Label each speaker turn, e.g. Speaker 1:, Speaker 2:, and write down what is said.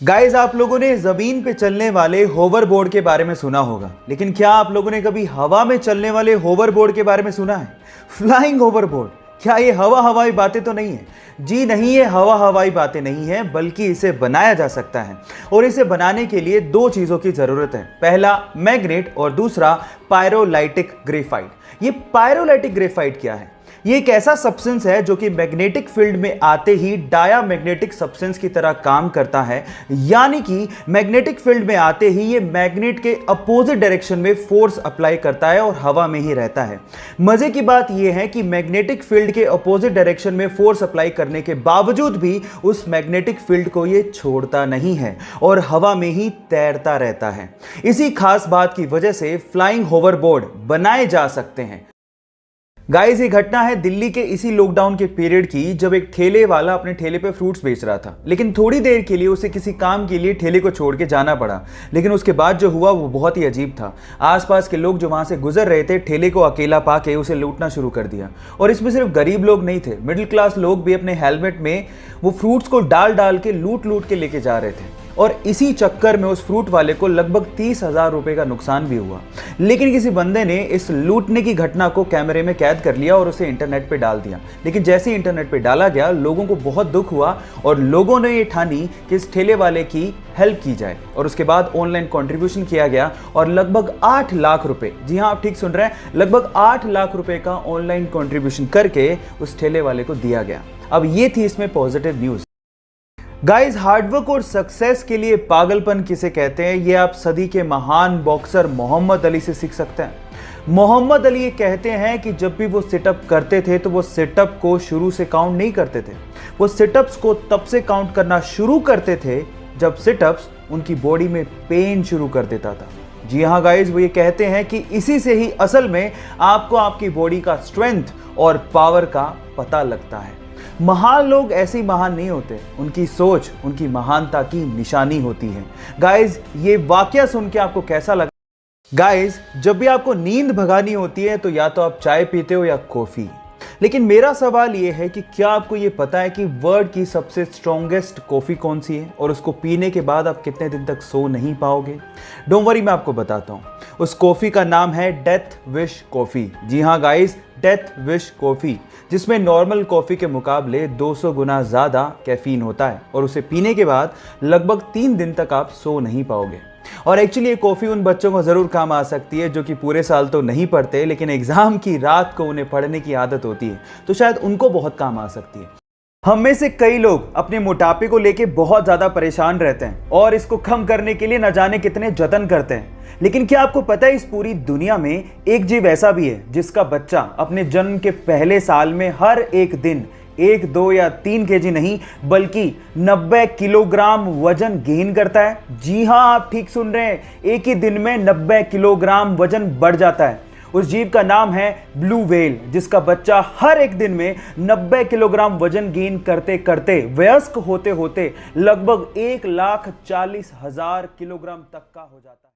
Speaker 1: Guys, आप लोगों ने जमीन पे चलने वाले होवर बोर्ड के बारे में सुना होगा, लेकिन क्या आप लोगों ने कभी हवा में चलने वाले होवर बोर्ड के बारे में सुना है? Flying hoverboard. क्या ये हवाई बातें तो नहीं है? जी नहीं, ये हवाई बातें नहीं है, बल्कि इसे बनाया जा सकता है। और इसे बनाने के लिए दो चीजों की जरूरत है। पहला मैग्नेट और दूसरा पायरोलाइटिक ग्रेफाइट। ये पायरोलाइटिक ग्रेफाइट क्या है? ये एक ऐसा सब्सटेंस है जो कि मैग्नेटिक फील्ड में आते ही डायामैग्नेटिक सब्सटेंस की तरह काम करता है। यानी कि मैग्नेटिक फील्ड में आते ही ये मैग्नेट के अपोजिट डायरेक्शन में फोर्स अप्लाई करता है और हवा में ही रहता है। मजे की बात यह है कि मैग्नेटिक फील्ड के अपोजिट डायरेक्शन में फोर्स अप्लाई करने के बावजूद भी उस मैग्नेटिक फील्ड को ये छोड़ता नहीं है और हवा में ही तैरता रहता है। इसी खास बात की वजह से फ्लाइंग होवरबोर्ड बनाए जा सकते हैं। गाइस, ये घटना है दिल्ली के इसी लॉकडाउन के पीरियड की, जब एक ठेले वाला अपने ठेले पे फ्रूट्स बेच रहा था, लेकिन थोड़ी देर के लिए उसे किसी काम के लिए ठेले को छोड़ के जाना पड़ा। लेकिन उसके बाद जो हुआ वो बहुत ही अजीब था। आसपास के लोग जो वहां से गुजर रहे थे, ठेले को अकेला पाके उसे लूटना शुरू कर दिया। और इसमें सिर्फ गरीब लोग नहीं थे, मिडिल क्लास लोग भी अपने हेलमेट में वो फ्रूट्स को डाल डाल के लूट के लेके जा रहे थे। और इसी चक्कर में उस फ्रूट वाले को लगभग 30,000 रुपए का नुकसान भी हुआ। लेकिन किसी बंदे ने इस लूटने की घटना को कैमरे में कैद कर लिया और उसे इंटरनेट पे डाल दिया। लेकिन जैसे ही इंटरनेट पे डाला गया, लोगों को बहुत दुख हुआ और लोगों ने ये ठानी कि इस ठेले वाले की हेल्प की जाए। और उसके बाद ऑनलाइन कंट्रीब्यूशन किया गया और लगभग 8 लाख रुपए, जी हाँ आप ठीक सुन रहे हैं, लगभग 8 लाख रुपए का ऑनलाइन कंट्रीब्यूशन करके उस ठेले वाले को दिया गया। अब ये थी इसमें पॉजिटिव न्यूज। गाइस, हार्डवर्क और सक्सेस के लिए पागलपन किसे कहते हैं, ये आप सदी के महान बॉक्सर मोहम्मद अली से सीख सकते हैं। मोहम्मद अली ये कहते हैं कि जब भी वो सिटअप करते थे तो वो सिटअप को शुरू से काउंट नहीं करते थे। वो सिटअप्स को तब से काउंट करना शुरू करते थे जब सिटअप्स उनकी बॉडी में पेन शुरू कर देता था। जी हाँ गाइस, वो ये कहते हैं कि इसी से ही असल में आपको आपकी बॉडी का स्ट्रेंथ और पावर का पता लगता है। महान लोग ऐसे ही महान नहीं होते, उनकी सोच उनकी महानता की निशानी होती है। गाइस, ये वाकया सुन के आपको कैसा लगा? गाइस, जब भी आपको नींद भगानी होती है तो या तो आप चाय पीते हो या कॉफी। लेकिन मेरा सवाल यह है कि क्या आपको यह पता है कि वर्ल्ड की सबसे स्ट्रॉन्गेस्ट कॉफी कौन सी है और उसको पीने के बाद आप कितने दिन तक सो नहीं पाओगे? डोंट वरी, मैं आपको बताता हूं। उस कॉफी का नाम है डेथ विश कॉफी। जी हाँ गाइस, डेथ विश कॉफी, जिसमें नॉर्मल कॉफी के मुकाबले 200 गुना ज्यादा कैफीन होता है और उसे पीने के बाद लगभग 3 दिन तक आप सो नहीं पाओगे। और एक्चुअली ये कॉफी उन बच्चों को जरूर काम आ सकती है जो कि पूरे साल तो नहीं पढ़ते, लेकिन एग्जाम की रात को उन्हें पढ़ने की आदत होती है, तो शायद उनको बहुत काम आ सकती है। हम में से कई लोग अपने मोटापे को लेके बहुत ज्यादा परेशान रहते हैं और इसको कम करने के लिए न जाने कितने जतन करते हैं। लेकिन क्या आपको पता है, इस पूरी दुनिया में एक जीव ऐसा भी है जिसका बच्चा अपने जन्म के पहले साल में हर एक दिन 1, 2 या 3 केजी नहीं बल्कि 90 किलोग्राम वजन गेन करता है? जी हाँ आप ठीक सुन रहे हैं, एक ही दिन में 90 किलोग्राम वजन बढ़ जाता है। उस जीव का नाम है ब्लू व्हेल, जिसका बच्चा हर एक दिन में 90 किलोग्राम वजन गेन करते करते वयस्क होते होते लगभग 1,40,000 किलोग्राम तक का हो जाता है।